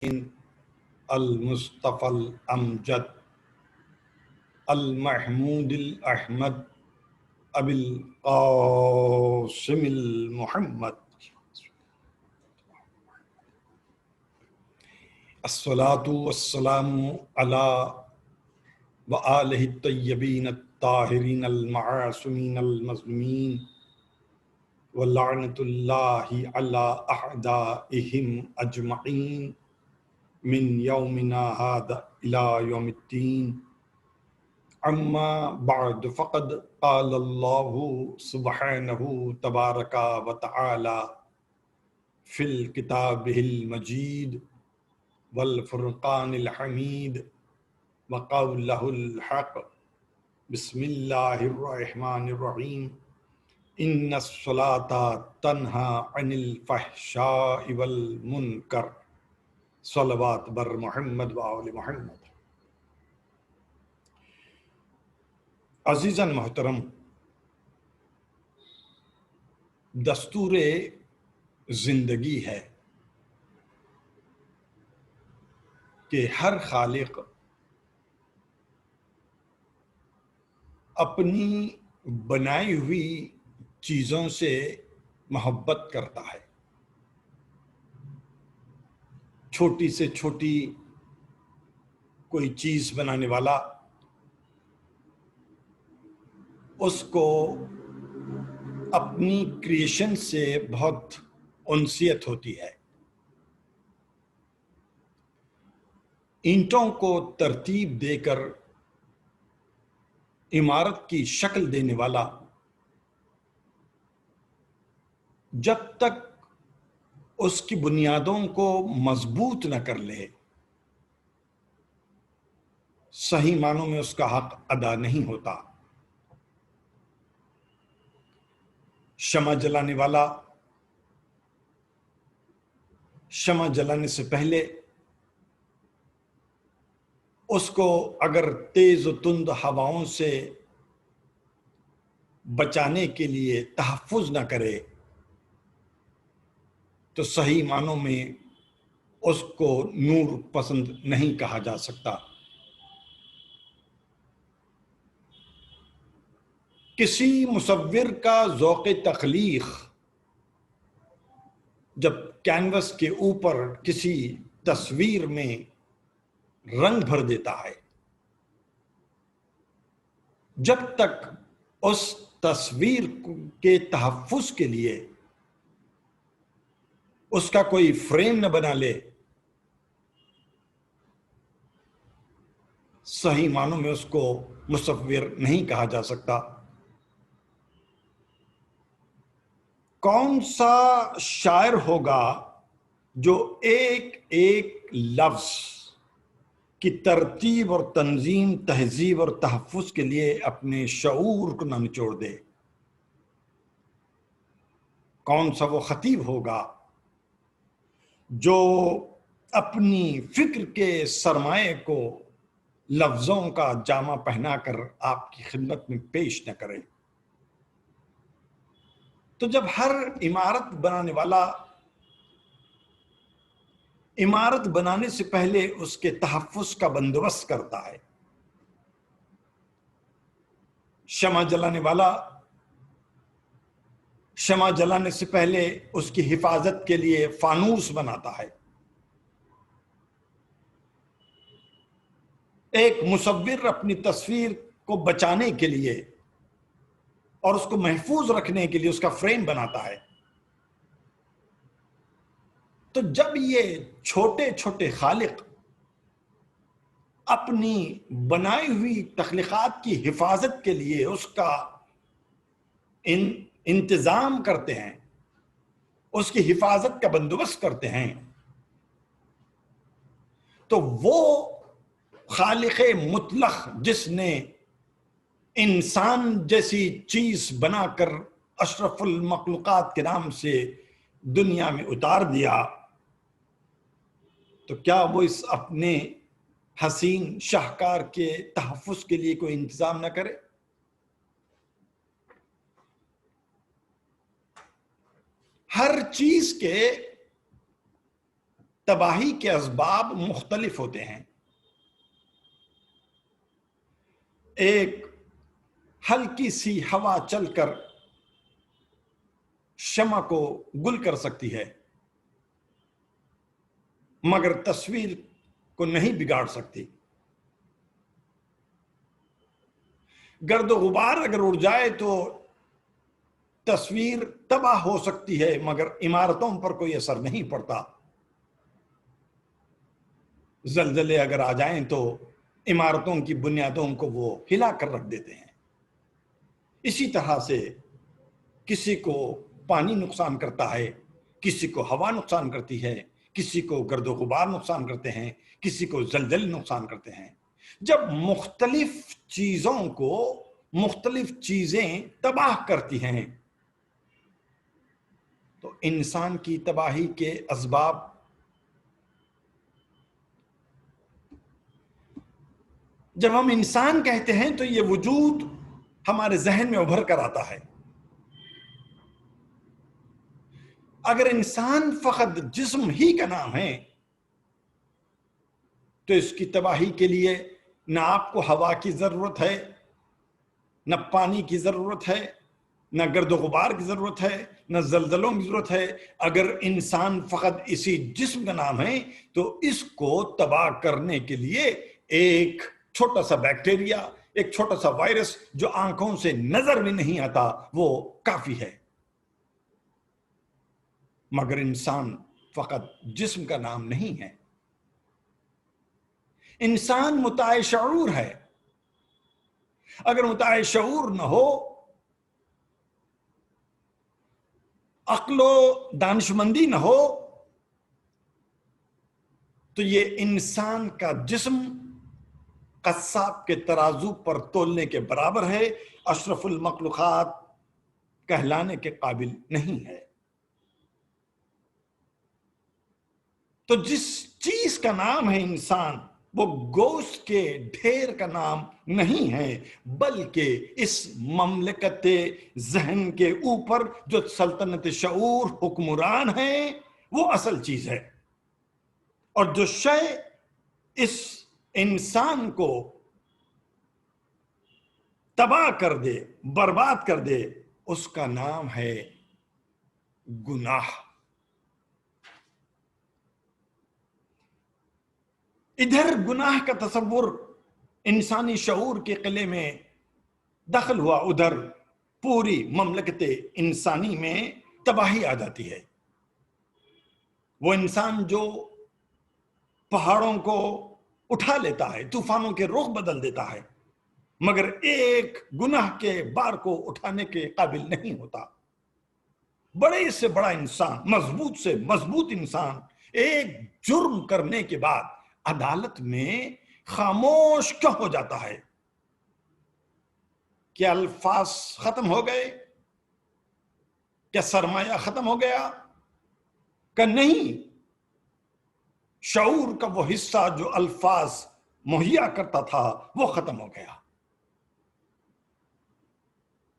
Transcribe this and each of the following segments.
المصطفى الامجد المحمود الاحمد ابی القاسم المحمد الصلاۃ والسلام علی وآلہ الطیبین الطاہرین المعصومین المظلومین ولعنۃ اللہ علی اعدائہم اجمعین من یومنا ھذا الی یوم الدین اما بعد فقد قال اللہ سبحانہ تبارک و تعالی فی الکتابہ المجید والفرقان الحمید وقولہ الحق بسم اللہ الرحمن الرحیم ان الصلاۃ تنہی عن الفحشاء والمنکر صلوات بر محمد و آل محمد۔ عزیزاً محترم، دستور زندگی ہے کہ ہر خالق اپنی بنائی ہوئی چیزوں سے محبت کرتا ہے۔ چھوٹی سے چھوٹی کوئی چیز بنانے والا اس کو اپنی کریشن سے بہت انسیت ہوتی ہے۔ اینٹوں کو ترتیب دے کر عمارت کی شکل دینے والا جب تک اس کی بنیادوں کو مضبوط نہ کر لے، صحیح معنوں میں اس کا حق ادا نہیں ہوتا۔ شمع جلانے والا شمع جلانے سے پہلے اس کو اگر تیز و تند ہواؤں سے بچانے کے لیے تحفظ نہ کرے تو صحیح معنوں میں اس کو نور پسند نہیں کہا جا سکتا۔ کسی مصور کا ذوق تخلیق جب کینوس کے اوپر کسی تصویر میں رنگ بھر دیتا ہے، جب تک اس تصویر کے تحفظ کے لیے اس کا کوئی فریم نہ بنا لے، صحیح معنوں میں اس کو مصور نہیں کہا جا سکتا۔ کون سا شاعر ہوگا جو ایک ایک لفظ کی ترتیب اور تنظیم، تہذیب اور تحفظ کے لیے اپنے شعور کو نہ نچوڑ دے؟ کون سا وہ خطیب ہوگا جو اپنی فکر کے سرمایہ کو لفظوں کا جامہ پہنا کر آپ کی خدمت میں پیش نہ کرے؟ تو جب ہر عمارت بنانے والا عمارت بنانے سے پہلے اس کے تحفظ کا بندوبست کرتا ہے، شمع جلانے والا شمع جلانے سے پہلے اس کی حفاظت کے لیے فانوس بناتا ہے، ایک مصور اپنی تصویر کو بچانے کے لیے اور اس کو محفوظ رکھنے کے لیے اس کا فریم بناتا ہے۔ تو جب یہ چھوٹے چھوٹے خالق اپنی بنائی ہوئی تخلیقات کی حفاظت کے لیے اس کا انتظام کرتے ہیں، اس کی حفاظت کا بندوبست کرتے ہیں، تو وہ خالق مطلق جس نے انسان جیسی چیز بنا کر اشرف المخلوقات کے نام سے دنیا میں اتار دیا، تو کیا وہ اس اپنے حسین شاہکار کے تحفظ کے لیے کوئی انتظام نہ کرے؟ ہر چیز کے تباہی کے اسباب مختلف ہوتے ہیں. ایک ہلکی سی ہوا چل کر شمع کو گل کر سکتی ہے مگر تصویر کو نہیں بگاڑ سکتی. گرد و غبار اگر اڑ جائے تو تصویر تباہ ہو سکتی ہے مگر عمارتوں پر کوئی اثر نہیں پڑتا. زلزلے اگر آ جائیں تو عمارتوں کی بنیادوں کو وہ ہلا کر رکھ دیتے ہیں. اسی طرح سے کسی کو پانی نقصان کرتا ہے، کسی کو ہوا نقصان کرتی ہے، کسی کو گرد و غبار نقصان کرتے ہیں، کسی کو زلزلے نقصان کرتے ہیں. جب مختلف چیزوں کو مختلف چیزیں تباہ کرتی ہیں تو انسان کی تباہی کے اسباب جب ہم انسان کہتے ہیں تو یہ وجود ہمارے ذہن میں ابھر کر آتا ہے. اگر انسان فقط جسم ہی کا نام ہے تو اس کی تباہی کے لیے نہ آپ کو ہوا کی ضرورت ہے، نہ پانی کی ضرورت ہے، نہ گرد و غبار کی ضرورت ہے، نہ زلزلوں کی ضرورت ہے. اگر انسان فقط اسی جسم کا نام ہے تو اس کو تباہ کرنے کے لیے ایک چھوٹا سا بیکٹیریا، ایک چھوٹا سا وائرس جو آنکھوں سے نظر بھی نہیں آتا وہ کافی ہے. مگر انسان فقط جسم کا نام نہیں ہے. انسان متاع شعور ہے. اگر متاع شعور نہ ہو، عقل و دانشمندی نہ ہو تو یہ انسان کا جسم قصاب کے ترازو پر تولنے کے برابر ہے، اشرف المخلوقات کہلانے کے قابل نہیں ہے. تو جس چیز کا نام ہے انسان وہ گوشت کے ڈھیر کا نام نہیں ہے، بلکہ اس مملکت ذہن کے اوپر جو سلطنت شعور حکمران ہے وہ اصل چیز ہے. اور جو شے اس انسان کو تباہ کر دے، برباد کر دے، اس کا نام ہے گناہ. ادھر گناہ کا تصور انسانی شعور کے قلعے میں دخل ہوا، ادھر پوری مملکت انسانی میں تباہی آ جاتی ہے. وہ انسان جو پہاڑوں کو اٹھا لیتا ہے، طوفانوں کے رخ بدل دیتا ہے، مگر ایک گناہ کے بار کو اٹھانے کے قابل نہیں ہوتا. بڑے سے بڑا انسان، مضبوط سے مضبوط انسان ایک جرم کرنے کے بعد عدالت میں خاموش کیوں ہو جاتا ہے؟ کیا الفاظ ختم ہو گئے؟ کیا سرمایہ ختم ہو گیا؟ کہ نہیں، شعور کا وہ حصہ جو الفاظ مہیا کرتا تھا وہ ختم ہو گیا.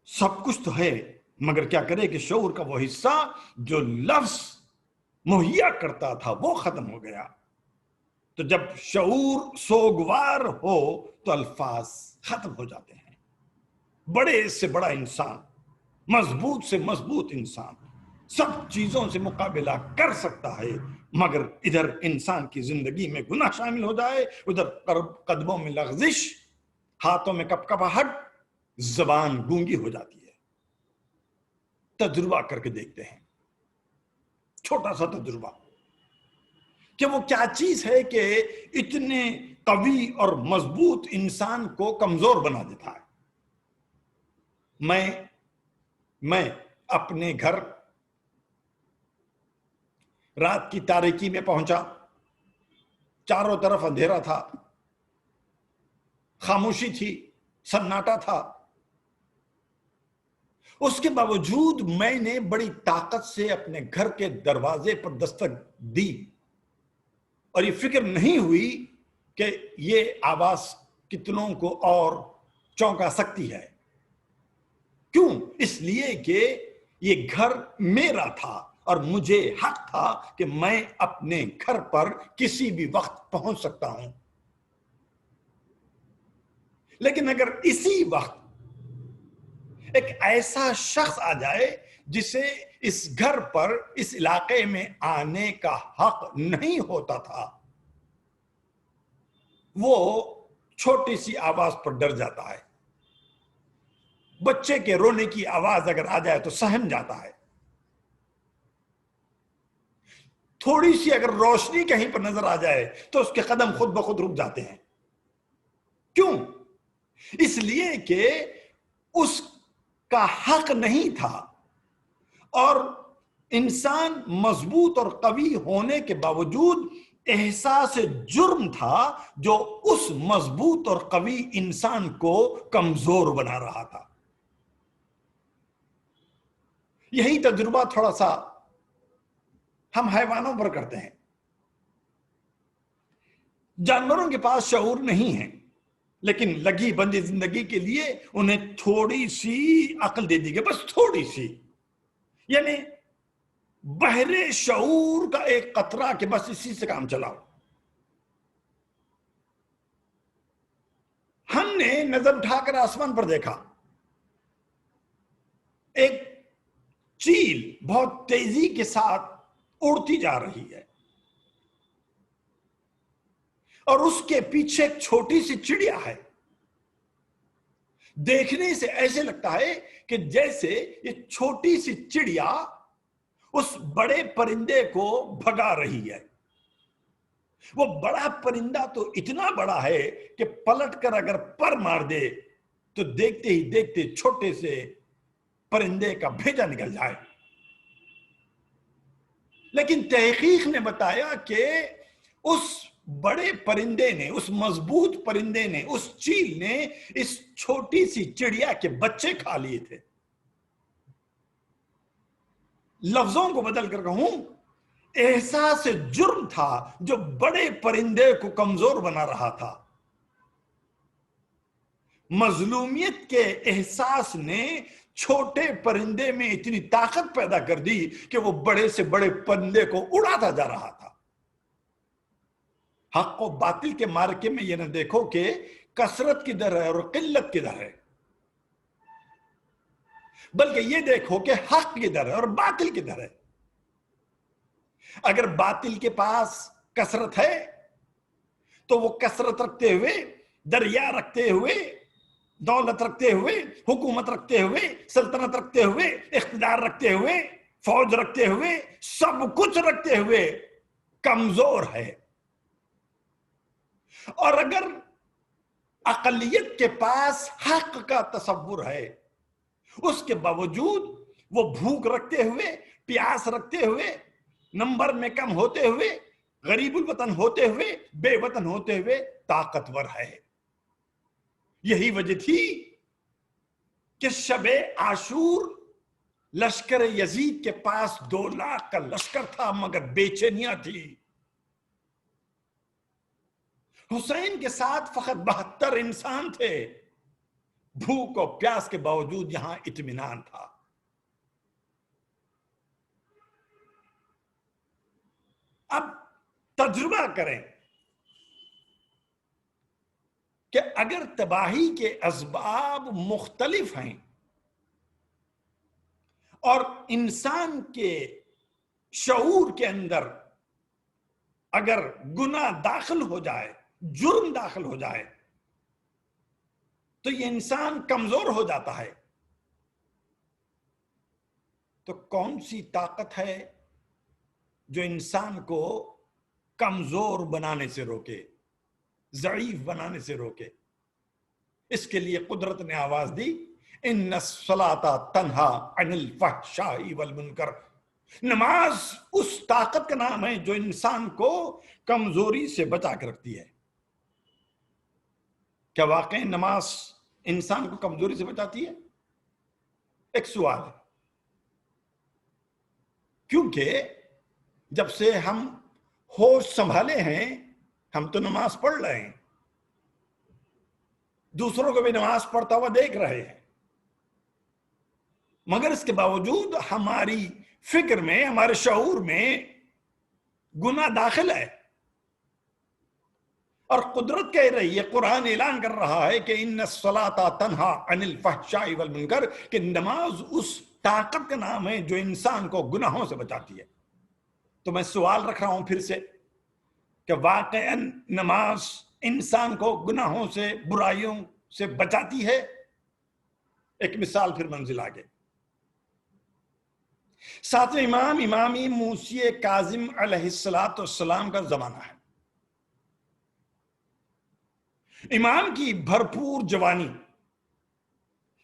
سب کچھ تو ہے مگر کیا کرے کہ شعور کا وہ حصہ جو لفظ مہیا کرتا تھا وہ ختم ہو گیا. تو جب شعور سوگوار ہو تو الفاظ ختم ہو جاتے ہیں. بڑے سے بڑا انسان، مضبوط سے مضبوط انسان سب چیزوں سے مقابلہ کر سکتا ہے، مگر ادھر انسان کی زندگی میں گناہ شامل ہو جائے، ادھر قدموں میں لغزش، ہاتھوں میں کپکپاہٹ، زبان گونگی ہو جاتی ہے. تجربہ کر کے دیکھتے ہیں، چھوٹا سا تجربہ، کہ وہ کیا چیز ہے کہ اتنے قوی اور مضبوط انسان کو کمزور بنا دیتا ہے. میں اپنے گھر رات کی تاریکی میں پہنچا، چاروں طرف اندھیرا تھا، خاموشی تھی، سناٹا تھا. اس کے باوجود میں نے بڑی طاقت سے اپنے گھر کے دروازے پر دستک دی اور یہ فکر نہیں ہوئی کہ یہ آواز کتنوں کو اور چونکا سکتی ہے. کیوں؟ اس لیے کہ یہ گھر میرا تھا، اور مجھے حق تھا کہ میں اپنے گھر پر کسی بھی وقت پہنچ سکتا ہوں. لیکن اگر اسی وقت ایک ایسا شخص آ جائے جسے اس گھر پر اس علاقے میں آنے کا حق نہیں ہوتا تھا، وہ چھوٹی سی آواز پر ڈر جاتا ہے. بچے کے رونے کی آواز اگر آ جائے تو سہم جاتا ہے. تھوڑی سی اگر روشنی کہیں پر نظر آ جائے تو اس کے قدم خود بخود رک جاتے ہیں. کیوں؟ اس لیے کہ اس کا حق نہیں تھا، اور انسان مضبوط اور قوی ہونے کے باوجود احساس جرم تھا جو اس مضبوط اور قوی انسان کو کمزور بنا رہا تھا. یہی تجربہ تھوڑا سا ہم حیوانوں پر کرتے ہیں. جانوروں کے پاس شعور نہیں ہے، لیکن لگی بندی زندگی کے لیے انہیں تھوڑی سی عقل دے دی گئی، بس تھوڑی سی، یعنی بحر شعور کا ایک قطرہ کہ بس اسی سے کام چلاؤ. ہم نے نظر اٹھا کر آسمان پر دیکھا، ایک چیل بہت تیزی کے ساتھ اڑتی جا رہی ہے، اور اس کے پیچھے ایک چھوٹی سی چڑیا ہے. دیکھنے سے ایسے لگتا ہے کہ جیسے یہ چھوٹی سی چڑیا اس بڑے پرندے کو بھگا رہی ہے. وہ بڑا پرندہ تو اتنا بڑا ہے کہ پلٹ کر اگر پر مار دے تو دیکھتے ہی دیکھتے چھوٹے سے پرندے کا بھیجا نکل جائے. لیکن تحقیق نے بتایا کہ اس بڑے پرندے نے، اس مضبوط پرندے نے، اس چیل نے اس چھوٹی سی چڑیا کے بچے کھا لیے تھے. لفظوں کو بدل کر کہوں، احساس جرم تھا جو بڑے پرندے کو کمزور بنا رہا تھا. مظلومیت کے احساس نے چھوٹے پرندے میں اتنی طاقت پیدا کر دی کہ وہ بڑے سے بڑے پرندے کو اڑاتا جا رہا تھا. حق و باطل کے مارکے میں یہ نہ دیکھو کہ کثرت کدھر ہے اور قلت کدھر ہے، بلکہ یہ دیکھو کہ حق کدھر ہے اور باطل کدھر ہے. اگر باطل کے پاس کثرت ہے تو وہ کثرت رکھتے ہوئے، دریا رکھتے ہوئے، دولت رکھتے ہوئے، حکومت رکھتے ہوئے، سلطنت رکھتے ہوئے، اقتدار رکھتے ہوئے، فوج رکھتے ہوئے، سب کچھ رکھتے ہوئے کمزور ہے. اور اگر اقلیت کے پاس حق کا تصور ہے، اس کے باوجود وہ بھوک رکھتے ہوئے، پیاس رکھتے ہوئے، نمبر میں کم ہوتے ہوئے، غریب الوطن ہوتے ہوئے، بے وطن ہوتے ہوئے طاقتور ہے. یہی وجہ تھی کہ شب عاشور لشکر یزید کے پاس 2 لاکھ کا لشکر تھا، مگر بے چینیاں تھی. حسین کے ساتھ فقط 72 انسان تھے، بھوک اور پیاس کے باوجود یہاں اطمینان تھا. اب تجربہ کریں کہ اگر تباہی کے اسباب مختلف ہیں اور انسان کے شعور کے اندر اگر گناہ داخل ہو جائے، جرم داخل ہو جائے، تو یہ انسان کمزور ہو جاتا ہے. تو کون سی طاقت ہے جو انسان کو کمزور بنانے سے روکے، ضعیف بنانے سے روکے؟ اس کے لیے قدرت نے آواز دی، ان الصلاۃ تنہا عن الفحشاء والمنکر. نماز اس طاقت کا نام ہے جو انسان کو کمزوری سے بچا کے رکھتی ہے. کیا واقعی نماز انسان کو کمزوری سے بچاتی ہے؟ ایک سوال ہے. کیونکہ جب سے ہم ہوش سنبھالے ہیں ہم تو نماز پڑھ رہے ہیں، دوسروں کو بھی نماز پڑھتا ہوا دیکھ رہے ہیں، مگر اس کے باوجود ہماری فکر میں، ہمارے شعور میں گناہ داخل ہے، اور قدرت کہہ رہی ہے، قرآن اعلان کر رہا ہے کہ ان الصلاۃ تنہا عن الفحشاء والمنکر، کہ نماز اس طاقت کا نام ہے جو انسان کو گناہوں سے بچاتی ہے۔ تو میں سوال رکھ رہا ہوں پھر سے کہ واقعاً نماز انسان کو گناہوں سے، برائیوں سے بچاتی ہے؟ ایک مثال پھر منزل آگے۔ ساتویں امامی موسی کاظم علیہ السلام کا زمانہ ہے۔ امام کی بھرپور جوانی،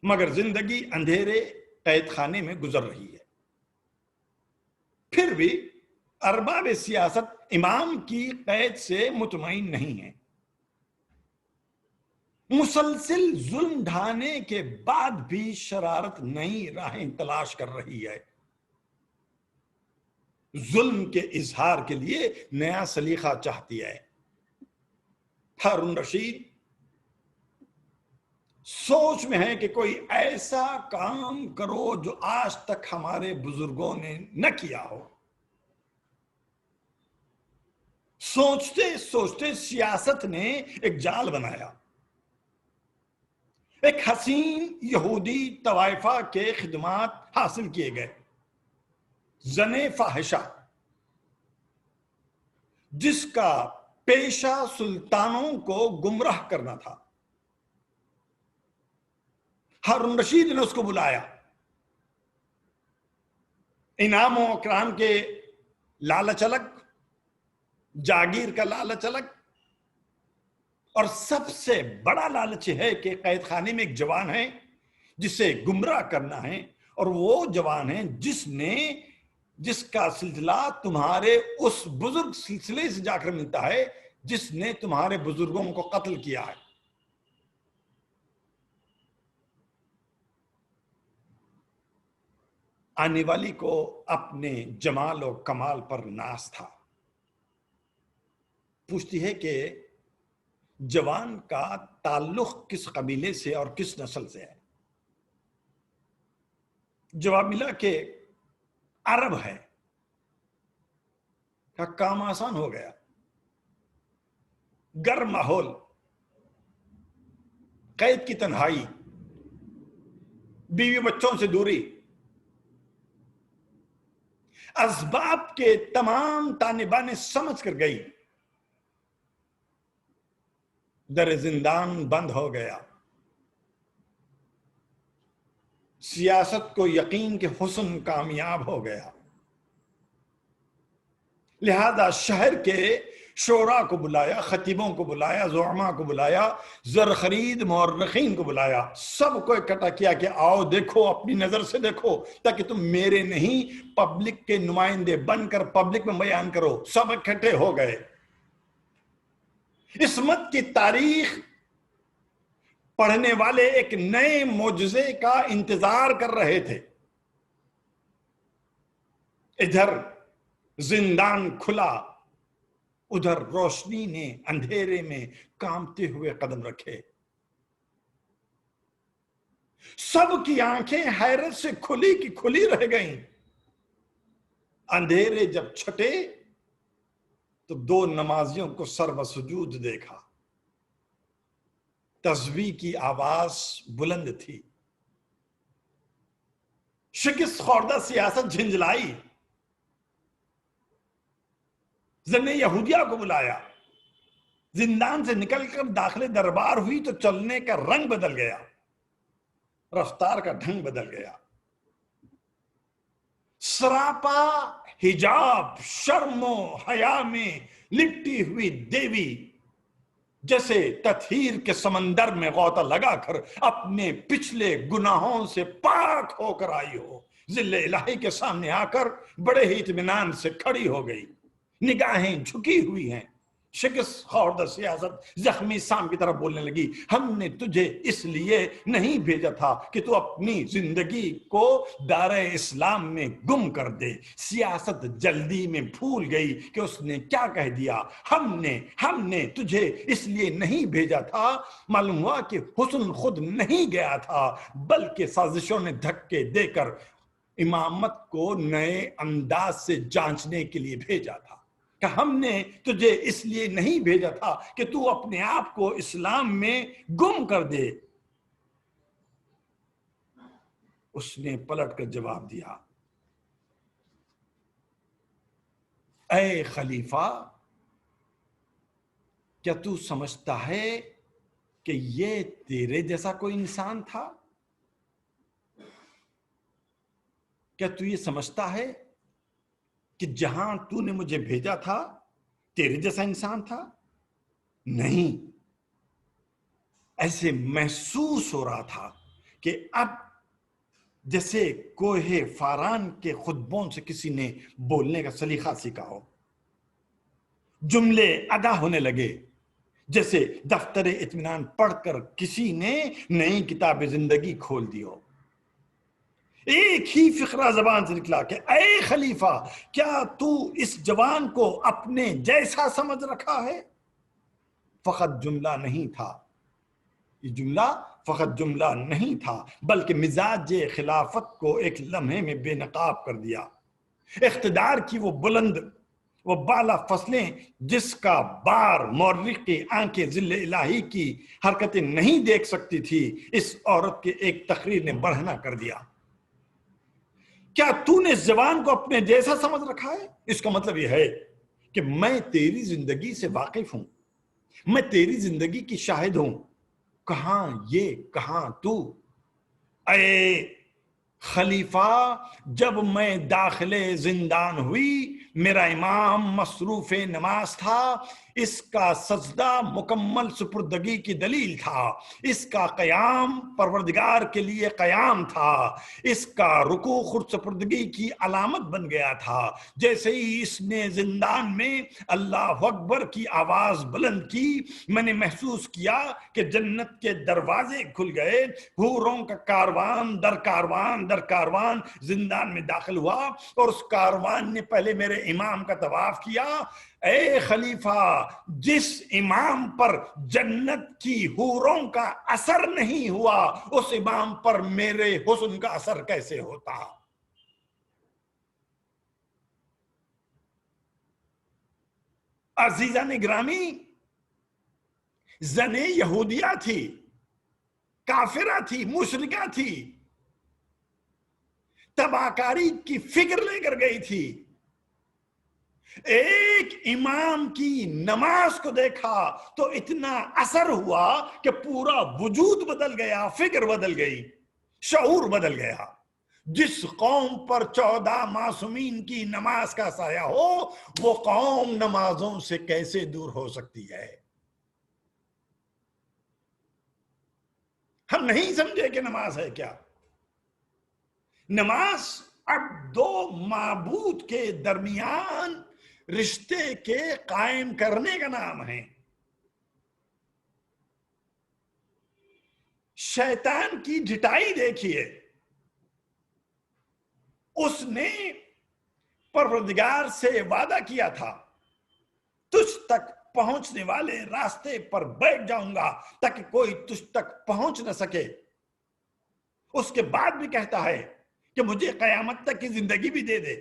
مگر زندگی اندھیرے قید خانے میں گزر رہی ہے۔ پھر بھی ارباب سیاست امام کی قید سے مطمئن نہیں ہیں۔ مسلسل ظلم ڈھانے کے بعد بھی شرارت نئی راہیں تلاش کر رہی ہے، ظلم کے اظہار کے لیے نیا سلیقہ چاہتی ہے۔ ہارون رشید سوچ میں ہے کہ کوئی ایسا کام کرو جو آج تک ہمارے بزرگوں نے نہ کیا ہو۔ سوچتے سوچتے سیاست نے ایک جال بنایا، ایک حسین یہودی طوائفہ کے خدمات حاصل کیے گئے، زن فاحشہ، جس کا پیشہ سلطانوں کو گمراہ کرنا تھا۔ ہارون رشید نے اس کو بلایا، انعام و اکرام کے لالچ الگ، جاگیر کا لالچ الگ، اور سب سے بڑا لالچ ہے کہ قید خانے میں ایک جوان ہے جسے گمراہ کرنا ہے، اور وہ جوان ہے جس کا سلسلہ تمہارے اس بزرگ سلسلے سے جا کر ملتا ہے جس نے تمہارے بزرگوں کو قتل کیا ہے۔ آنے والی کو اپنے جمال و کمال پر ناز تھا۔ پوچھتی ہے کہ جوان کا تعلق کس قبیلے سے اور کس نسل سے ہے؟ جواب ملا کہ عرب ہے۔ کا کام آسان ہو گیا، گرم ماحول، قید کی تنہائی، بیوی بچوں سے دوری، اسباب کے تمام تانے بانے سمجھ کر گئی، در زندان بند ہو گیا۔ سیاست کو یقین کہ حسن کامیاب ہو گیا، لہذا شہر کے شعراء کو بلایا، خطیبوں کو بلایا، زعماء کو بلایا، زرخرید مورخین کو بلایا، سب کو اکٹھا کیا کہ آؤ دیکھو، اپنی نظر سے دیکھو، تاکہ تم میرے نہیں پبلک کے نمائندے بن کر پبلک میں بیان کرو۔ سب اکٹھے ہو گئے، عصمت کی تاریخ پڑھنے والے ایک نئے معجزے کا انتظار کر رہے تھے۔ ادھر زندان کھلا، ادھر روشنی نے اندھیرے میں کانپتے ہوئے قدم رکھے۔ سب کی آنکھیں حیرت سے کھلی کی کھلی رہ گئیں۔ اندھیرے جب چھٹے تو دو نمازیوں کو سر و سجود دیکھا۔ تسبیح کی آواز بلند تھی۔ شکست خوردہ سیاست جھنجھلائی۔ زن یہودیہ کو بلایا، زندان سے نکل کر داخل دربار ہوئی تو چلنے کا رنگ بدل گیا، رفتار کا ڈھنگ بدل گیا۔ سراپا حجاب، شرم و حیا میں لپٹی ہوئی دیوی جیسے تطہیر کے سمندر میں غوطہ لگا کر اپنے پچھلے گناہوں سے پاک ہو کر آئی ہو، ذل الہی کے سامنے آ کر بڑے ہی اطمینان سے کھڑی ہو گئی، نگاہیں جھکی ہوئی ہیں۔ شکست خوردہ سیاست زخمی سام کی طرح بولنے لگی، ہم نے تجھے اس لیے نہیں بھیجا تھا کہ تو اپنی زندگی کو دار اسلام میں گم کر دے۔ سیاست جلدی میں بھول گئی کہ اس نے کیا کہہ دیا۔ ہم نے تجھے اس لیے نہیں بھیجا تھا، معلوم ہوا کہ حسن خود نہیں گیا تھا، بلکہ سازشوں نے دھکے دے کر امامت کو نئے انداز سے جانچنے کے لیے بھیجا تھا کہ ہم نے تجھے اس لیے نہیں بھیجا تھا کہ تو اپنے آپ کو اسلام میں گم کر دے. اس نے پلٹ کر جواب دیا، اے خلیفہ، کیا تو سمجھتا ہے کہ یہ تیرے جیسا کوئی انسان تھا؟ کیا تو یہ سمجھتا ہے کہ جہاں تو نے مجھے بھیجا تھا تیرے جیسا انسان تھا؟ نہیں. ایسے محسوس ہو رہا تھا کہ اب جیسے کوہ فاران کے خطبوں سے کسی نے بولنے کا سلیقہ سیکھا ہو. جملے ادا ہونے لگے جیسے دفتر اطمینان پڑھ کر کسی نے نئی کتاب زندگی کھول دی ہو. ایک ہی فقرہ زبان سے نکلا کہ اے خلیفہ، کیا تو اس جوان کو اپنے جیسا سمجھ رکھا ہے؟ فقط جملہ نہیں تھا، یہ جملہ فقط جملہ نہیں تھا بلکہ مزاج خلافت کو ایک لمحے میں بے نقاب کر دیا. اقتدار کی وہ بلند، وہ بالا فصلیں جس کا بار مورخ کی آنکھیں ظل الہی کی حرکتیں نہیں دیکھ سکتی تھی، اس عورت کے ایک تقریر نے برہنہ کر دیا. کیا تو نے اس جوان کو اپنے جیسا سمجھ رکھا ہے؟ اس کا مطلب یہ ہے کہ میں تیری زندگی سے واقف ہوں، میں تیری زندگی کی شاہد ہوں. کہاں یہ، کہاں تو. اے خلیفہ، جب میں داخل زندان ہوئی میرا امام مصروف نماز تھا. اس کا سجدہ مکمل سپردگی کی دلیل تھا، اس کا قیام پروردگار کے لیے قیام تھا، اس کا رکوع خود سپردگی کی علامت بن گیا تھا. جیسے ہی اس نے زندان میں اللہ اکبر کی آواز بلند کی، میں نے محسوس کیا کہ جنت کے دروازے کھل گئے. حوروں کا کاروان در کاروان در کاروان زندان میں داخل ہوا اور اس کاروان نے پہلے میرے امام کا طواف کیا. اے خلیفہ، جس امام پر جنت کی حوروں کا اثر نہیں ہوا اس امام پر میرے حسن کا اثر کیسے ہوتا؟ عزیزان گرامی، زن یہودیہ تھی، کافرہ تھی، مشرکہ تھی، تباہکاری کی فکر لے کر گئی تھی. ایک امام کی نماز کو دیکھا تو اتنا اثر ہوا کہ پورا وجود بدل گیا، فکر بدل گئی، شعور بدل گیا. جس قوم پر 14 معصومین کی نماز کا سایہ ہو وہ قوم نمازوں سے کیسے دور ہو سکتی ہے؟ ہم نہیں سمجھے کہ نماز ہے کیا. نماز اب دو معبود کے درمیان رشتے کے قائم کرنے کا نام ہے. شیطان کی ڈھٹائی دیکھیے، اس نے پروردگار سے وعدہ کیا تھا تجھ تک پہنچنے والے راستے پر بیٹھ جاؤں گا تاکہ کوئی تجھ تک پہنچ نہ سکے. اس کے بعد بھی کہتا ہے کہ مجھے قیامت تک کی زندگی بھی دے دے.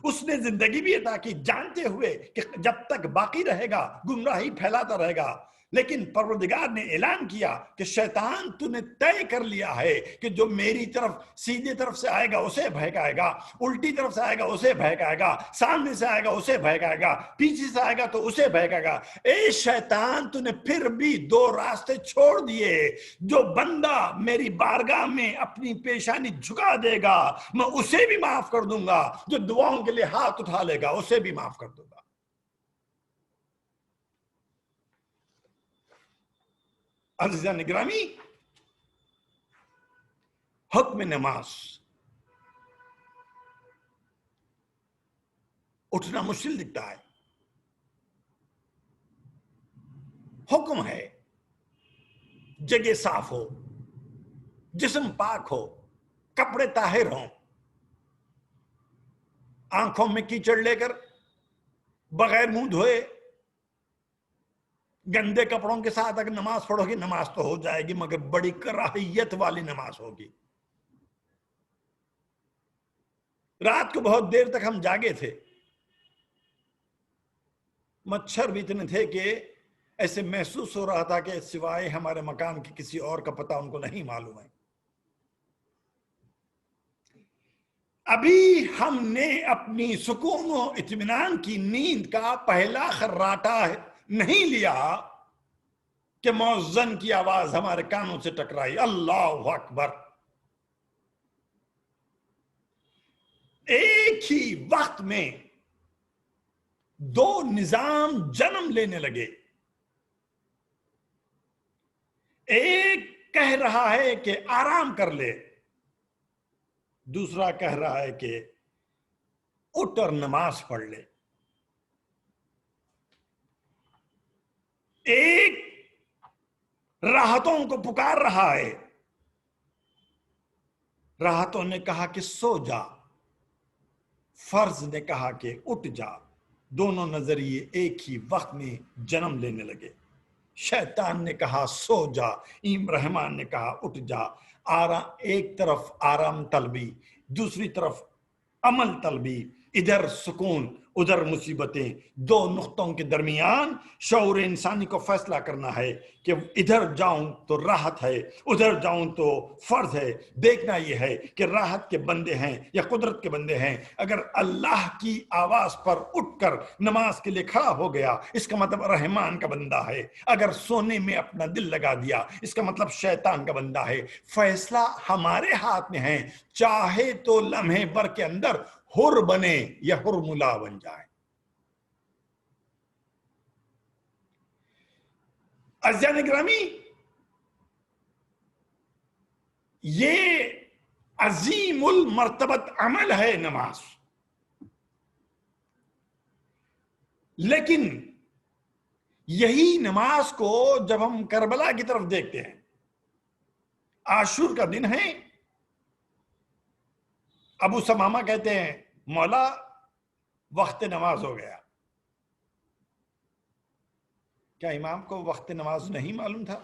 اس نے زندگی بھی عطا کی جانتے ہوئے کہ جب تک باقی رہے گا گمراہی پھیلاتا رہے گا. لیکن پروردگار نے اعلان کیا کہ شیطان تو نے طے کر لیا ہے کہ جو میری طرف سیدھے طرف سے آئے گا اسے بہکائے گا، الٹی طرف سے آئے گا اسے بہکائے گا، سامنے سے آئے گا اسے بہکائے گا، پیچھے سے آئے گا تو اسے بہکائے گا. اے شیطان، تو نے پھر بھی 2 راستے چھوڑ دیے. جو بندہ میری بارگاہ میں اپنی پیشانی جھکا دے گا میں اسے بھی معاف کر دوں گا، جو دعاؤں کے لیے ہاتھ اٹھا لے گا اسے بھی معاف کر دوں گا. عزیزان گرامی، حکم نماز اٹھنا مشکل دکھتا ہے. حکم ہے جگہ صاف ہو، جسم پاک ہو، کپڑے طاہر ہوں. آنکھوں میں کیچڑ لے کر بغیر منہ دھوئے گندے کپڑوں کے ساتھ اگر نماز پڑھو گی نماز تو ہو جائے گی مگر بڑی کراہیت والی نماز ہوگی. رات کو بہت دیر تک ہم جاگے تھے، مچھر بھی اتنے تھے کہ ایسے محسوس ہو رہا تھا کہ سوائے ہمارے مکان کی کسی اور کا پتہ ان کو نہیں معلوم ہے۔ ابھی ہم نے اپنی سکون و اطمینان کی نیند کا پہلا خراٹہ نہیں لیا کہ مؤذن کی آواز ہمارے کانوں سے ٹکرائی، اللہ اکبر۔ ایک ہی وقت میں دو نظام جنم لینے لگے، ایک کہہ رہا ہے کہ آرام کر لے، دوسرا کہہ رہا ہے کہ اٹھ اور نماز پڑھ لے۔ ایک راحتوں کو پکار رہا ہے، راحتوں نے کہا کہ سو جا، فرض نے کہا کہ اٹھ جا۔ دونوں نظریے ایک ہی وقت میں جنم لینے لگے۔ شیطان نے کہا سو جا، رحمان نے کہا اٹھ جا۔ ایک طرف آرام طلبی، دوسری طرف عمل طلبی، ادھر سکون ادھر مصیبتیں، دو نقطوں کے درمیان شعور انسانی کو فیصلہ کرنا ہے کہ ادھر جاؤں تو راحت ہے، ادھر جاؤں تو فرض ہے۔ دیکھنا یہ ہے کہ راحت کے بندے ہیں یا قدرت کے بندے ہیں۔ اگر اللہ کی آواز پر اٹھ کر نماز کے لیے کھڑا ہو گیا، اس کا مطلب رحمان کا بندہ ہے۔ اگر سونے میں اپنا دل لگا دیا، اس کا مطلب شیطان کا بندہ ہے۔ فیصلہ ہمارے ہاتھ میں ہے، چاہے تو لمحے بھر کے اندر حر بنے یا حرملا بن جائے۔ عزیزان گرامی، یہ عظیم المرتبت عمل ہے نماز، لیکن یہی نماز کو جب ہم کربلا کی طرف دیکھتے ہیں، عاشور کا دن ہے، ابو سمامہ کہتے ہیں مولا وقت نماز ہو گیا۔ کیا امام کو وقت نماز نہیں معلوم تھا؟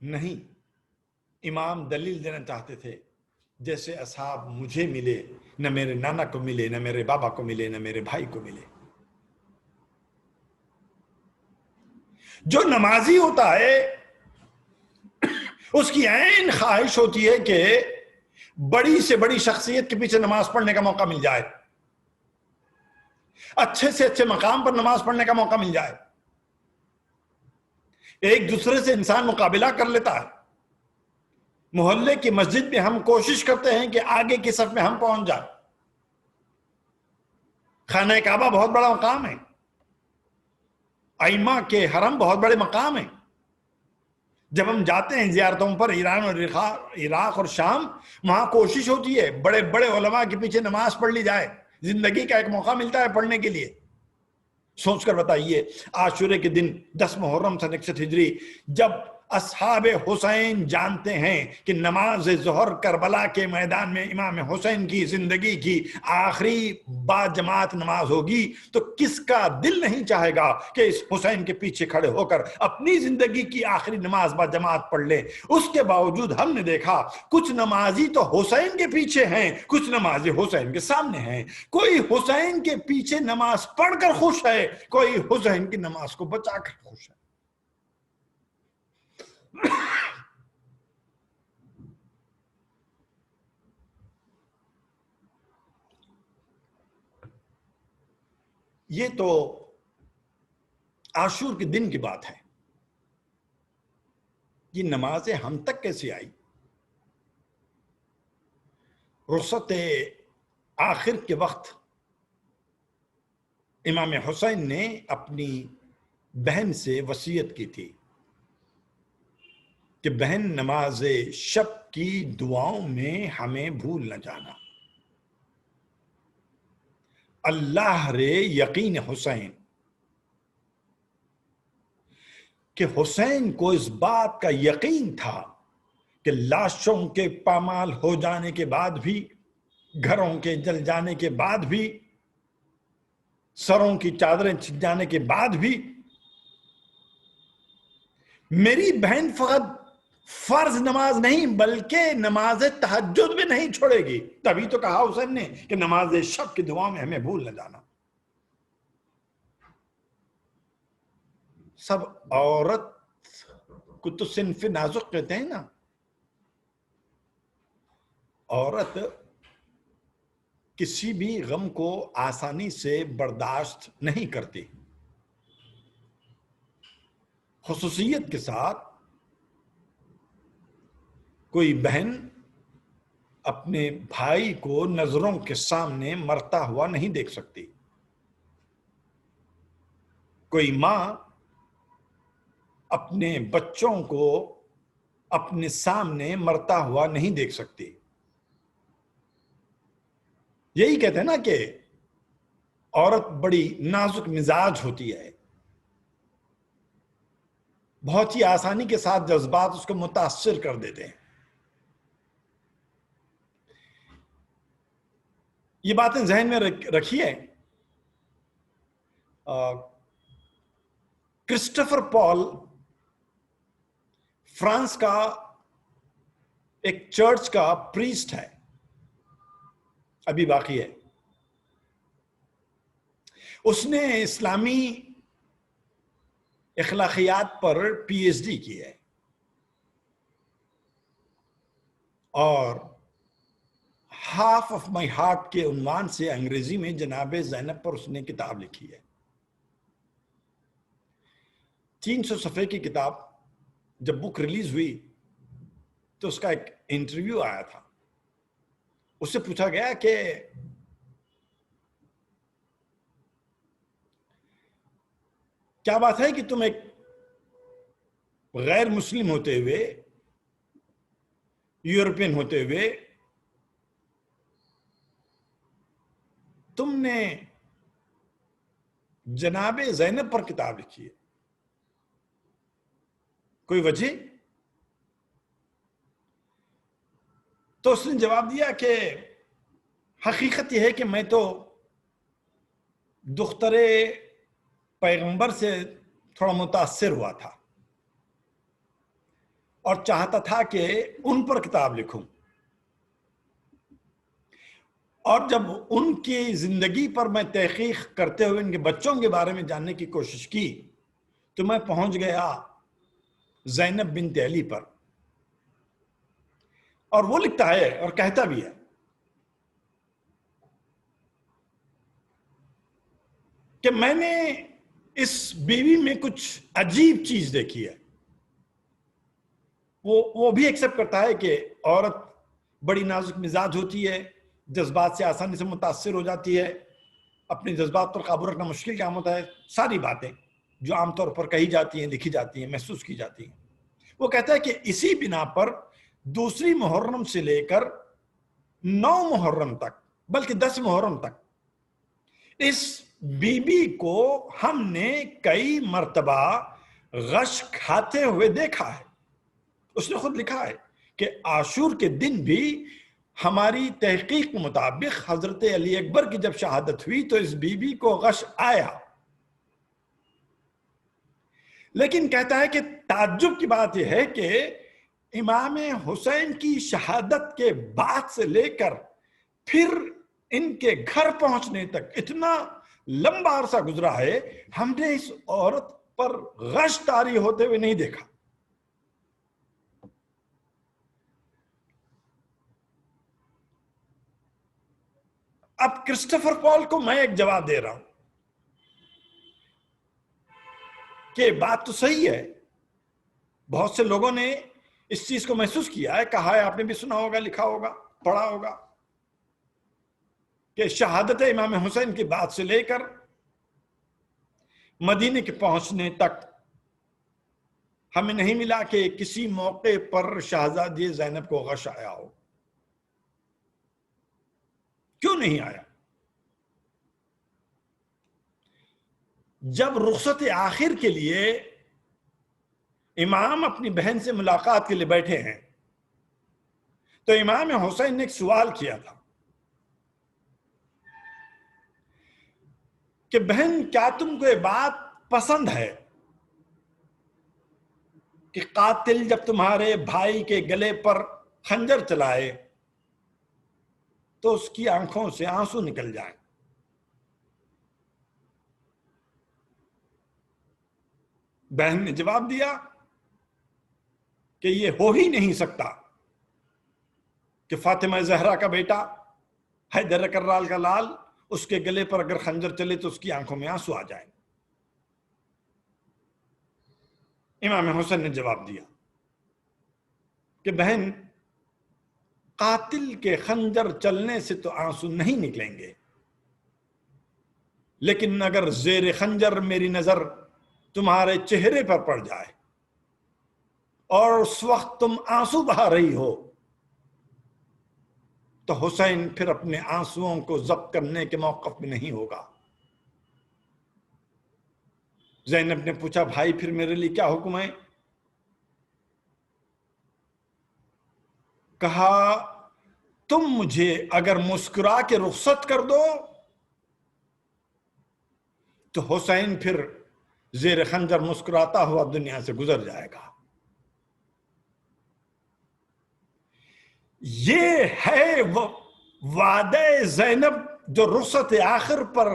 نہیں، امام دلیل دینا چاہتے تھے جیسے اصحاب مجھے ملے، نہ میرے نانا کو ملے، نہ میرے بابا کو ملے، نہ میرے بھائی کو ملے۔ جو نمازی ہوتا ہے اس کی عین خواہش ہوتی ہے کہ بڑی سے بڑی شخصیت کے پیچھے نماز پڑھنے کا موقع مل جائے، اچھے سے اچھے مقام پر نماز پڑھنے کا موقع مل جائے۔ ایک دوسرے سے انسان مقابلہ کر لیتا ہے۔ محلے کی مسجد میں ہم کوشش کرتے ہیں کہ آگے کی صف میں ہم پہنچ جائیں۔ خانہ کعبہ بہت بڑا مقام ہے، ائمہ کے حرم بہت بڑے مقام ہیں۔ جب ہم جاتے ہیں زیارتوں پر ایران اور عراق اور شام، وہاں کوشش ہوتی ہے بڑے بڑے علماء کے پیچھے نماز پڑھ لی جائے، زندگی کا ایک موقع ملتا ہے پڑھنے کے لیے۔ سوچ کر بتائیے، عاشورے کے دن 10 محرم سن 61 ہجری، جب اصحاب حسین جانتے ہیں کہ نماز ظہر کربلا کے میدان میں امام حسین کی زندگی کی آخری با جماعت نماز ہوگی، تو کس کا دل نہیں چاہے گا کہ اس حسین کے پیچھے کھڑے ہو کر اپنی زندگی کی آخری نماز با جماعت پڑھ لے۔ اس کے باوجود ہم نے دیکھا کچھ نمازی تو حسین کے پیچھے ہیں، کچھ نمازی حسین کے سامنے ہیں۔ کوئی حسین کے پیچھے نماز پڑھ کر خوش ہے، کوئی حسین کی نماز کو بچا کر خوش ہے۔ یہ تو عاشور کے دن کی بات ہے۔ یہ نمازیں ہم تک کیسے آئی؟ رخصت آخر کے وقت امام حسین نے اپنی بہن سے وصیت کی تھی کہ بہن نماز شب کی دعاؤں میں ہمیں بھول نہ جانا۔ اللہ رے یقین حسین، کہ حسین کو اس بات کا یقین تھا کہ لاشوں کے پامال ہو جانے کے بعد بھی، گھروں کے جل جانے کے بعد بھی، سروں کی چادریں چھن جانے کے بعد بھی میری بہن فقط فرض نماز نہیں بلکہ نماز تہجد بھی نہیں چھوڑے گی. تبھی تو کہا حسین نے کہ نماز شب کی دعا میں ہمیں بھول نہ جانا. سب عورت کو تو صنف نازک کہتے ہیں نا. عورت کسی بھی غم کو آسانی سے برداشت نہیں کرتی. خصوصیت کے ساتھ کوئی بہن اپنے بھائی کو نظروں کے سامنے مرتا ہوا نہیں دیکھ سکتی. کوئی ماں اپنے بچوں کو اپنے سامنے مرتا ہوا نہیں دیکھ سکتی. یہی کہتے ہیں نا کہ عورت بڑی نازک مزاج ہوتی ہے. بہت ہی آسانی کے ساتھ جذبات اس کو متاثر کر دیتے ہیں. یہ باتیں ذہن میں رکھیے. کرسٹوفر پال فرانس کا ایک چرچ کا پریسٹ ہے, ابھی باقی ہے. اس نے اسلامی اخلاقیات پر پی ایچ ڈی کی ہے اور ہاف آف مائی ہارٹ کے عنوان سے انگریزی میں جناب زینب پر اس نے کتاب لکھی ہے. 300 صفحے کی کتاب. جب بک ریلیز ہوئی تو اس کا ایک انٹرویو آیا تھا. اس سے پوچھا گیا کہ کیا بات ہے کہ تم ایک غیر مسلم ہوتے ہوئے, یورپین ہوتے ہوئے, تم نے جناب زینب پر کتاب لکھی ہے, کوئی وجہ؟ تو اس نے جواب دیا کہ حقیقت یہ ہے کہ میں تو دختر پیغمبر سے تھوڑا متاثر ہوا تھا اور چاہتا تھا کہ ان پر کتاب لکھوں, اور جب ان کی زندگی پر میں تحقیق کرتے ہوئے ان کے بچوں کے بارے میں جاننے کی کوشش کی تو میں پہنچ گیا زینب بنت علی پر. اور وہ لکھتا ہے اور کہتا بھی ہے کہ میں نے اس بیوی میں کچھ عجیب چیز دیکھی ہے. وہ بھی ایکسپٹ کرتا ہے کہ عورت بڑی نازک مزاج ہوتی ہے, جذبات سے آسانی سے متاثر ہو جاتی ہے, اپنے جذبات پر قابو رکھنا مشکل کام ہوتا ہے. ساری باتیں جو عام طور پر کہی جاتی ہیں, لکھی جاتی ہیں, محسوس کی جاتی ہیں. وہ کہتا ہے کہ اسی بنا پر دوسری محرم سے لے کر 9 محرم تک, بلکہ 10 محرم تک اس بی بی کو ہم نے کئی مرتبہ غش کھاتے ہوئے دیکھا ہے. اس نے خود لکھا ہے کہ عاشور کے دن بھی ہماری تحقیق کے مطابق حضرت علی اکبر کی جب شہادت ہوئی تو اس بی بی کو غش آیا. لیکن کہتا ہے کہ تعجب کی بات یہ ہے کہ امام حسین کی شہادت کے بعد سے لے کر پھر ان کے گھر پہنچنے تک اتنا لمبا عرصہ گزرا ہے, ہم نے اس عورت پر غش طاری ہوتے ہوئے نہیں دیکھا. اب کرسٹوفر پال کو میں ایک جواب دے رہا ہوں کہ بات تو صحیح ہے, بہت سے لوگوں نے اس چیز کو محسوس کیا ہے, کہا ہے, آپ نے بھی سنا ہوگا, لکھا ہوگا, پڑھا ہوگا کہ شہادت امام حسین کی بات سے لے کر مدینے کے پہنچنے تک ہمیں نہیں ملا کہ کسی موقع پر شہزادی زینب کو غش آیا ہو. کیوں نہیں آیا؟ جب رخصت آخر کے لیے امام اپنی بہن سے ملاقات کے لیے بیٹھے ہیں تو امام حسین نے ایک سوال کیا تھا کہ بہن کیا تم کو یہ بات پسند ہے کہ قاتل جب تمہارے بھائی کے گلے پر خنجر چلائے تو اس کی آنکھوں سے آنسو نکل جائیں. بہن نے جواب دیا کہ یہ ہو ہی نہیں سکتا کہ فاطمہ زہرا کا بیٹا حیدر کرال کا لال اس کے گلے پر اگر خنجر چلے تو اس کی آنکھوں میں آنسو آ جائیں. امام حسین نے جواب دیا کہ بہن، قاتل کے خنجر چلنے سے تو آنسو نہیں نکلیں گے، لیکن اگر زیر خنجر میری نظر تمہارے چہرے پر پڑ جائے اور اس وقت تم آنسو بہا رہی ہو تو حسین پھر اپنے آنسوؤں کو ضبط کرنے کے موقف میں نہیں ہوگا. زینب نے پوچھا بھائی پھر میرے لیے کیا حکم ہے؟ کہا تم مجھے اگر مسکرا کے رخصت کر دو تو حسین پھر زیر خنجر مسکراتا ہوا دنیا سے گزر جائے گا. یہ ہے وہ وعدہ زینب جو رخصت آخر پر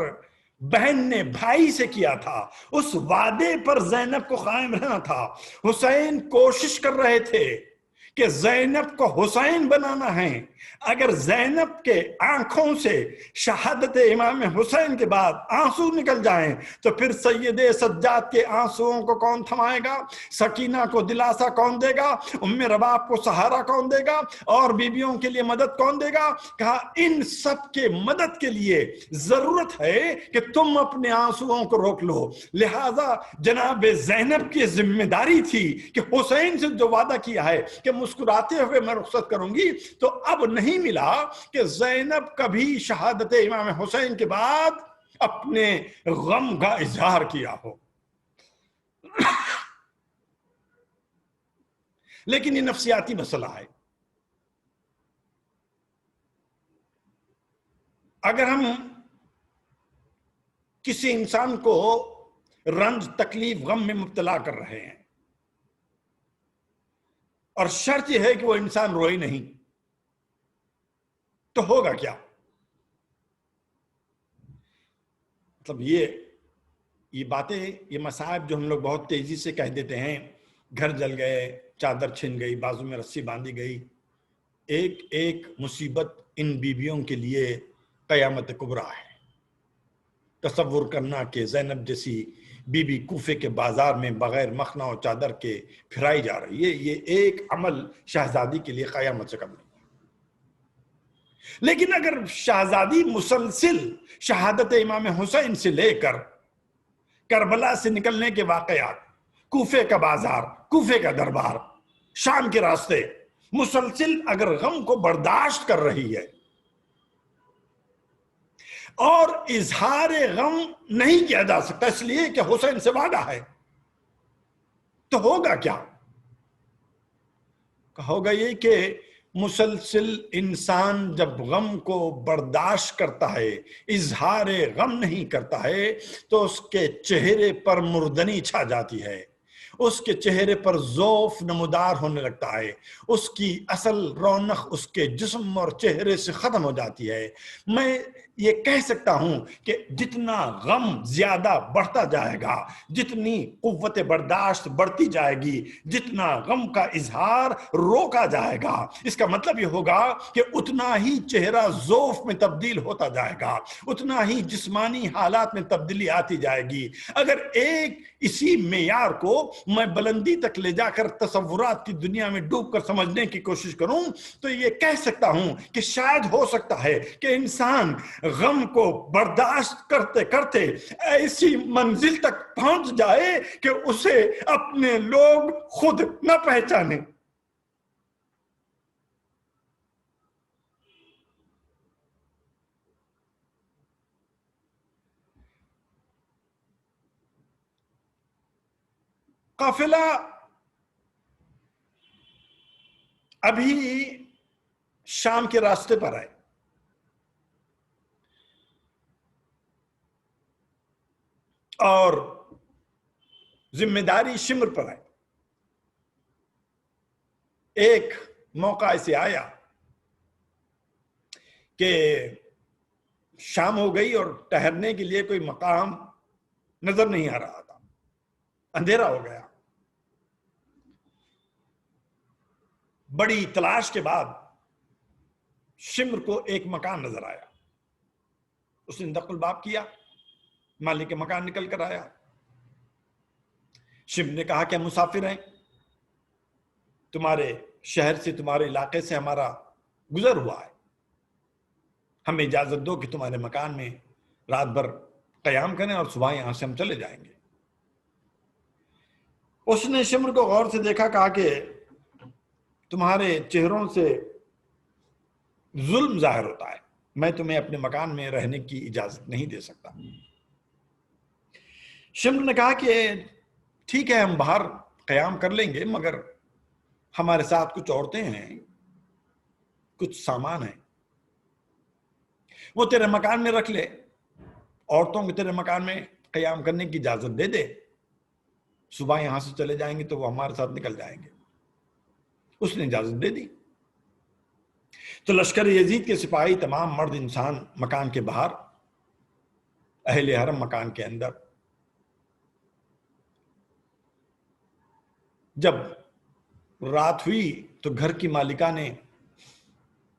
بہن نے بھائی سے کیا تھا. اس وعدے پر زینب کو قائم رہنا تھا. حسین کوشش کر رہے تھے کہ زینب کو حسین بنانا ہے. اگر زینب کے آنکھوں سے شہادت امام حسین کے بعد آنسو نکل جائیں تو پھر سید سجاد کے آنسوؤں کو کون تھمائے گا؟ سکینہ کو دلاسا کون دے گا؟ ام رباب کو سہارا کون دے گا؟ اور بیویوں کے لیے مدد کون دے گا؟ کہا ان سب کے مدد کے لیے ضرورت ہے کہ تم اپنے آنسوؤں کو روک لو. لہذا جناب زینب کی ذمہ داری تھی کہ حسین سے جو وعدہ کیا ہے کہ مسکراتے ہوئے میں رخصت کروں گی، تو اب نہیں ملا کہ زینب کبھی شہادت امام حسین کے بعد اپنے غم کا اظہار کیا ہو. لیکن یہ نفسیاتی مسئلہ ہے. اگر ہم کسی انسان کو رنج تکلیف غم میں مبتلا کر رہے ہیں اور شرط یہ ہے کہ وہ انسان روئے نہیں، تو ہوگا کیا؟ مطلب یہ باتیں، یہ مصائب جو ہم لوگ بہت تیزی سے کہہ دیتے ہیں، گھر جل گئے، چادر چھن گئی، بازو میں رسی باندھی گئی، ایک ایک مصیبت ان بیویوں کے لیے قیامت کبریٰ ہے. تصور کرنا کہ زینب جیسی بی بی کوفے کے بازار میں بغیر مخنا و چادر کے پھرائی جا رہی ہے، یہ ایک عمل شہزادی کے لیے قیامت سے کم نہیں. لیکن اگر شہزادی مسلسل شہادت امام حسین سے لے کر کربلا سے نکلنے کے واقعات، کوفے کا بازار، کوفے کا دربار، شام کے راستے، مسلسل اگر غم کو برداشت کر رہی ہے اور اظہار غم نہیں کیا جا سکتا اس لیے کہ حسین سے وعدہ ہے، تو ہوگا کیا؟ ہوگا یہ کہ مسلسل انسان جب غم کو برداشت کرتا ہے، اظہار غم نہیں کرتا ہے، تو اس کے چہرے پر مردنی چھا جاتی ہے، اس کے چہرے پر ذوف نمودار ہونے لگتا ہے، اس کی اصل رونق اس کے جسم اور چہرے سے ختم ہو جاتی ہے. میں یہ کہہ سکتا ہوں کہ جتنا غم زیادہ بڑھتا جائے گا، جتنی قوت برداشت بڑھتی جائے گی، جتنا غم کا اظہار روکا جائے گا، اس کا مطلب یہ ہوگا کہ اتنا ہی چہرہ ذوف میں تبدیل ہوتا جائے گا، اتنا ہی جسمانی حالات میں تبدیلی آتی جائے گی. اگر ایک اسی معیار کو میں بلندی تک لے جا کر تصورات کی دنیا میں ڈوب کر سمجھنے کی کوشش کروں تو یہ کہہ سکتا ہوں کہ شاید ہو سکتا ہے کہ انسان غم کو برداشت کرتے کرتے ایسی منزل تک پہنچ جائے کہ اسے اپنے لوگ خود نہ پہچانے. قافلہ ابھی شام کے راستے پر ہے اور ذمہ داری شمر پر ہے. ایک موقع ایسے آیا کہ شام ہو گئی اور ٹہرنے کے لیے کوئی مقام نظر نہیں آ رہا تھا، اندھیرا ہو گیا. بڑی تلاش کے بعد شمر کو ایک مکان نظر آیا. اس نے دق الباب کیا، مالک مکان نکل کر آیا. شمر نے کہا کہ ہم مسافر ہیں، تمہارے شہر سے، تمہارے علاقے سے ہمارا گزر ہوا ہے، ہمیں اجازت دو کہ تمہارے مکان میں رات بھر قیام کریں اور صبح یہاں سے ہم چلے جائیں گے. اس نے شمر کو غور سے دیکھا، کہا کہ تمہارے چہروں سے ظلم ظاہر ہوتا ہے، میں تمہیں اپنے مکان میں رہنے کی اجازت نہیں دے سکتا. شمر نے کہا کہ ٹھیک ہے، ہم باہر قیام کر لیں گے، مگر ہمارے ساتھ کچھ عورتیں ہیں، کچھ سامان ہیں، وہ تیرے مکان میں رکھ لے، عورتوں کو تیرے مکان میں قیام کرنے کی اجازت دے دے، صبح یہاں سے چلے جائیں گے تو وہ ہمارے ساتھ نکل جائیں گے. اس نے اجازت دے دی. تو لشکر یزید کے سپاہی، تمام مرد انسان مکان کے باہر، اہل حرم مکان کے اندر. جب رات ہوئی تو گھر کی مالکہ نے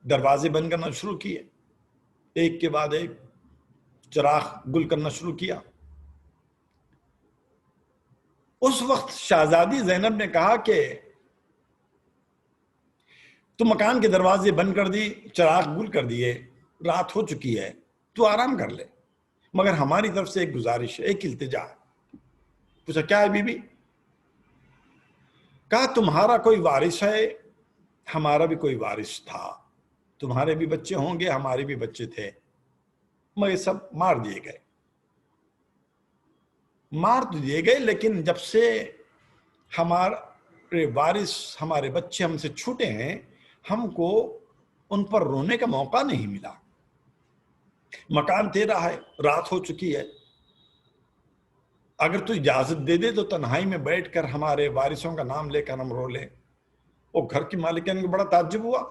دروازے بند کرنا شروع کیے، ایک کے بعد ایک چراغ گل کرنا شروع کیا. اس وقت شہزادی زینب نے کہا کہ تو مکان کے دروازے بند کر دی، چراغ گل کر دیے، رات ہو چکی ہے، تو آرام کر لے، مگر ہماری طرف سے ایک گزارش ہے، ایک التجا ہے. پوچھا کیا ہے بی بی؟ کہا تمہارا کوئی وارث ہے، ہمارا بھی کوئی وارث تھا، تمہارے بھی بچے ہوں گے، ہمارے بھی بچے تھے، مگر سب مار دیے گئے. مار تو دیے گئے، لیکن جب سے ہمارے وارث، ہمارے بچے ہم سے چھوٹے ہیں، ہم کو ان پر رونے کا موقع نہیں ملا. مکان تیرا ہے، رات ہو چکی ہے، اگر تو اجازت دے دے تو تنہائی میں بیٹھ کر ہمارے وارثوں کا نام لے کر ہم رو لیں. وہ گھر کی مالکین کو بڑا تعجب ہوا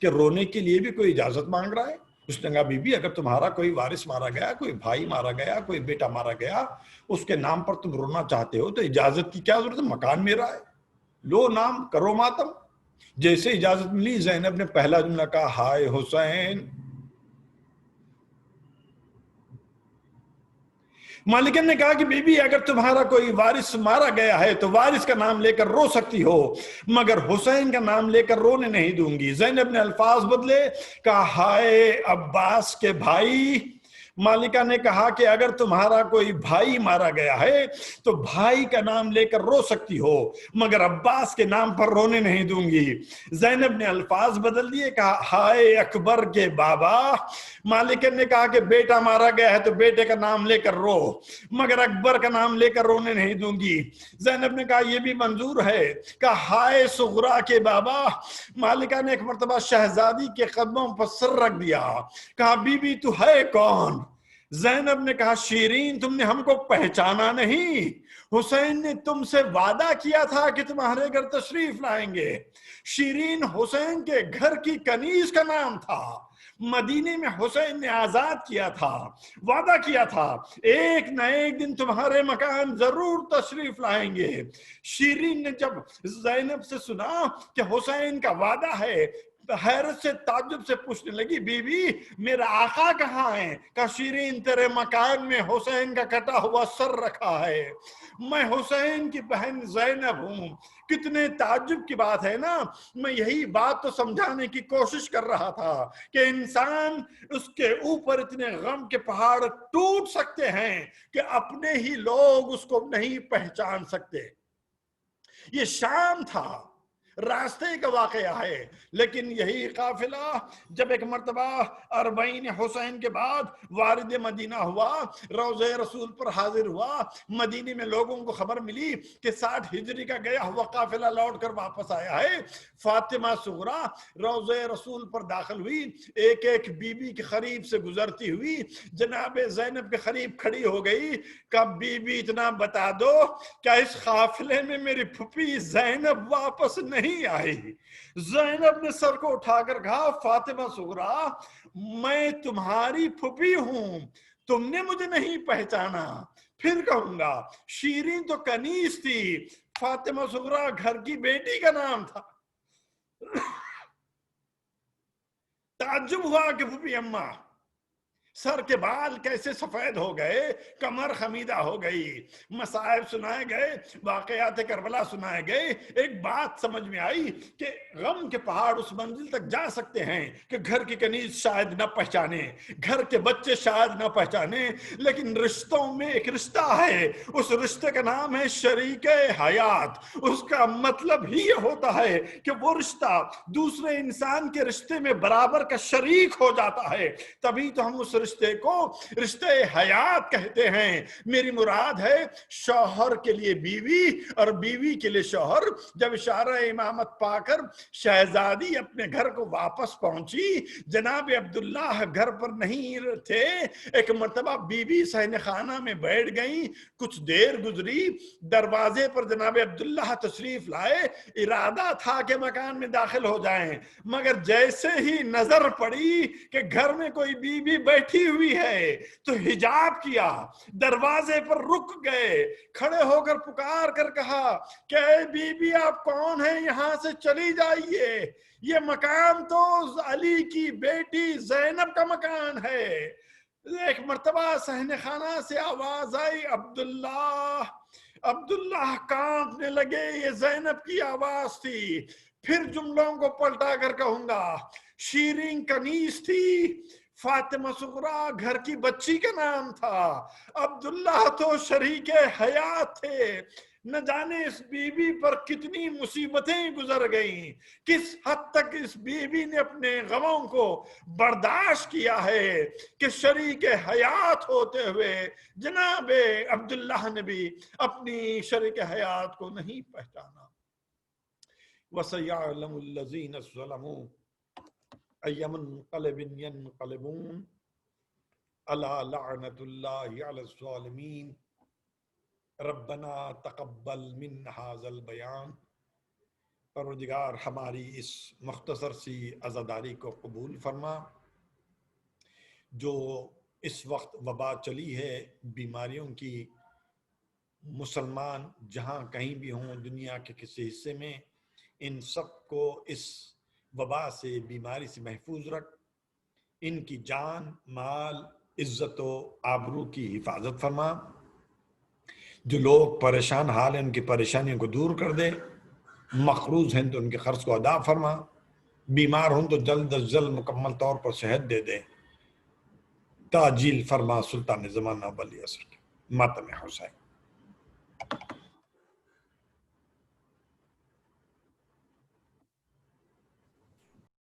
کہ رونے کے لیے بھی کوئی اجازت مانگ رہا ہے. اس نے کہا بی بی، اگر تمہارا کوئی وارث مارا گیا، کوئی بھائی مارا گیا، کوئی بیٹا مارا گیا، اس کے نام پر تم رونا چاہتے ہو تو اجازت کی کیا ضرورت ہے؟ مکان میرا ہے، لو نام، کرو ماتم. جیسے اجازت ملی، زینب نے پہلا جملہ کہا ہائے حسین. مالکن نے کہا کہ بی بی، اگر تمہارا کوئی وارث مارا گیا ہے تو وارث کا نام لے کر رو سکتی ہو، مگر حسین کا نام لے کر رونے نہیں دوں گی. زینب نے الفاظ بدلے، کہا ہائے عباس کے بھائی. مالکہ نے کہا کہ اگر تمہارا کوئی بھائی مارا گیا ہے تو بھائی کا نام لے کر رو سکتی ہو، مگر عباس کے نام پر رونے نہیں دوں گی. زینب نے الفاظ بدل دیے، کہا ہائے اکبر کے بابا. مالکن نے کہا کہ بیٹا مارا گیا ہے تو بیٹے کا نام لے کر رو، مگر اکبر کا نام لے کر رونے نہیں دوں گی. زینب نے کہا یہ بھی منظور ہے. کہا ہائے صغرا کے بابا. مالکہ نے ایک مرتبہ شہزادی کے قدموں پر سر رکھ دیا، کہا بی بی تو ہے کون؟ زینب نے کہا شیرین، تم نے ہم کو پہچانا نہیں، حسین نے تم سے وعدہ کیا تھا کہ تمہارے گھر تشریف لائیں گے. شیرین حسین کے گھر کی کنیز کا نام تھا. مدینے میں حسین نے آزاد کیا تھا، وعدہ کیا تھا ایک نہ ایک دن تمہارے مکان ضرور تشریف لائیں گے. شیرین نے جب زینب سے سنا کہ حسین کا وعدہ ہے، حیرت سے تعجب سے پوچھنے لگی بی بی میرا آقا کہاں ہے؟ کہ شیرین تیرے مکان میں حسین کا کٹا ہوا سر رکھا ہے، میں حسین کی بہن زینب ہوں. کتنے تعجب کی بات ہے نا. میں یہی بات تو سمجھانے کی کوشش کر رہا تھا کہ انسان اس کے اوپر اتنے غم کے پہاڑ ٹوٹ سکتے ہیں کہ اپنے ہی لوگ اس کو نہیں پہچان سکتے. یہ شام تھا، راستے کا واقعہ ہے، لیکن یہی قافلہ جب ایک مرتبہ 40 حسین کے بعد وارد مدینہ ہوا، روضہ رسول پر حاضر ہوا، مدینے میں لوگوں کو خبر ملی کہ 60 ہجری کا گیا ہوا قافلہ لوٹ کر واپس آیا ہے. فاطمہ صغرا روضہ رسول پر داخل ہوئی، ایک ایک بی بی کے قریب سے گزرتی ہوئی جناب زینب کے قریب کھڑی ہو گئی. کب بی بی اتنا بتا دو، کیا اس قافلے میں میری پھپھی زینب واپس نہیں نہیں آئی۔ زینب نے سر کو اٹھا کر کہا فاطمہ صغرا میں تمہاری پھوپھی ہوں، تم نے مجھے نہیں پہچانا۔ پھر کہوں گا شیرین تو کنیز تھی، فاطمہ صغرا گھر کی بیٹی کا نام تھا۔ تعجب ہوا کہ پھوپھی اماں، سر کے بال کیسے سفید ہو گئے، کمر خمیدہ ہو گئی، مصائب سنائے گئے، واقعات کربلا سنائے گئے۔ ایک بات سمجھ میں آئی کہ غم کے پہاڑ اس منزل تک جا سکتے ہیں کہ گھر کی کنیز شاید نہ پہچانے، گھر کے بچے شاید نہ پہچانے، لیکن رشتوں میں ایک رشتہ ہے، اس رشتے کا نام ہے شریک حیات۔ اس کا مطلب ہی یہ ہوتا ہے کہ وہ رشتہ دوسرے انسان کے رشتے میں برابر کا شریک ہو جاتا ہے، تبھی تو ہم اس رشتے کو رشتے حیات کہتے ہیں۔ میری مراد ہے شوہر کے لیے بیوی اور بیوی کے لیے شوہر۔ جب اشارہ امامت پا کر شہزادی اپنے گھر کو واپس پہنچی، جناب عبداللہ گھر پر نہیں تھے۔ ایک مرتبہ بیوی صحن خانہ میں بیٹھ گئیں، کچھ دیر گزری، دروازے پر جناب عبداللہ تشریف لائے، ارادہ تھا کہ مکان میں داخل ہو جائیں، مگر جیسے ہی نظر پڑی کہ گھر میں کوئی بیوی بیٹھی ہوئی ہے تو حجاب کیا، دروازے پر رک گئے، کھڑے ہو کر پکار کر کہا کہ اے بی بی آپ کون ہیں، یہاں سے چلی جائیے، یہ مکان تو علی کی بیٹی زینب کا مکان ہے۔ ایک مرتبہ صحن خانہ سے آواز آئی عبداللہ، عبداللہ کانپنے لگے، یہ زینب کی آواز تھی۔ پھر جملوں کو پلٹا کر کہوں گا، شیرین کنیز تھی، فاطمہ صغرا گھر کی بچی کا نام تھا، عبداللہ تو شریک حیات تھے۔ نہ جانے اس بی بی پر کتنی مصیبتیں گزر گئیں، کس حد تک اس بی بی نے اپنے غموں کو برداشت کیا ہے کہ شریک حیات ہوتے ہوئے جناب عبداللہ نے بھی اپنی شریک حیات کو نہیں پہچانا۔ وَسَيَعْلَمُ الَّذِينَ ظَلَمُوا أَيَّ مُنقَلِبٍ يَنقَلِبُونَ أَلَا لَعْنَةُ اللَّهِ عَلَى الظَّالِمِينَ ربنا تقبل من هذا البیان۔ پروردگار ہماری اس مختصر سی عزاداری کو قبول فرما۔ جو اس وقت وبا چلی ہے بیماریوں کی، مسلمان جہاں کہیں بھی ہوں دنیا کے کسی حصے میں، ان سب کو اس وبا سے، بیماری سے محفوظ رکھ، ان کی جان، مال، عزت و آبرو کی حفاظت فرما۔ جو لوگ پریشان حال ہیں ان کی پریشانیوں کو دور کر دے، مقروض ہیں تو ان کے قرض کو ادا فرما، بیمار ہوں تو جلد از جلد مکمل طور پر صحت دے دے، تعجیل فرما۔ سلطان زمانہ ولی عصر کے ماتم حسین۔